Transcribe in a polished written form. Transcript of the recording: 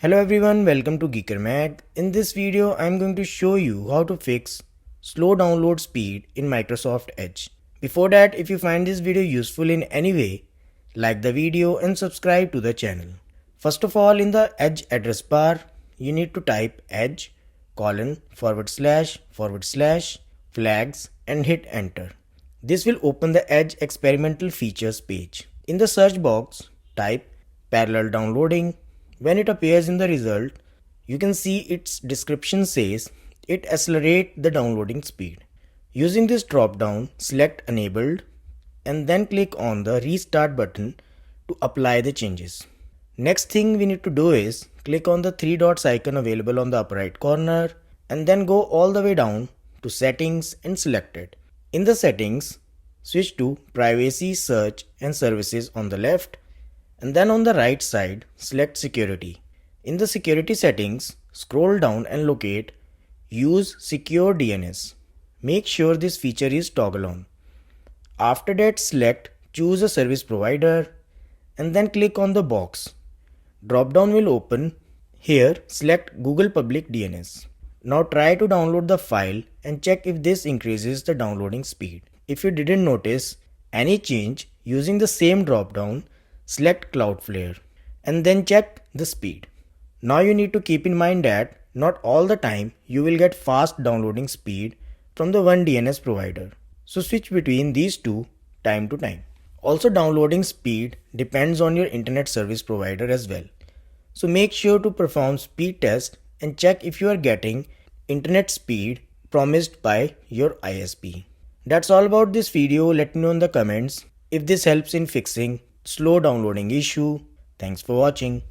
Hello everyone, welcome to GeekerMag. In this video, I am going to show you how to fix slow download speed in Microsoft Edge. Before that, if you find this video useful in any way, like the video and subscribe to the channel. First of all, in the Edge address bar, you need to type edge://flags and hit enter. This will open the Edge experimental features page. In the search box, type parallel downloading. When it appears in the result, you can see its description says it accelerates the downloading speed. Using this drop down, select enabled and then click on the restart button to apply the changes. Next thing we need to do is click on the three dots icon available on the upper right corner and then go all the way down to settings and select it. In the settings, switch to privacy, search and services on the left. And then on the right side, select security. In the security settings, scroll down and locate use secure DNS. Make sure this feature is toggle on. After that, select choose a service provider and then click on the box. Drop down will open. Here, select Google Public DNS. Now try to download the file and check if this increases the downloading speed. If you didn't notice any change, using the same drop down, select Cloudflare and then check the speed. Now you need to keep in mind that not all the time you will get fast downloading speed from the one DNS provider. So switch between these two time to time. Also, downloading speed depends on your internet service provider as well. So make sure to perform speed test and check if you are getting internet speed promised by your ISP. That's all about this video. Let me know in the comments if this helps in fixing slow downloading issue. Thanks for watching.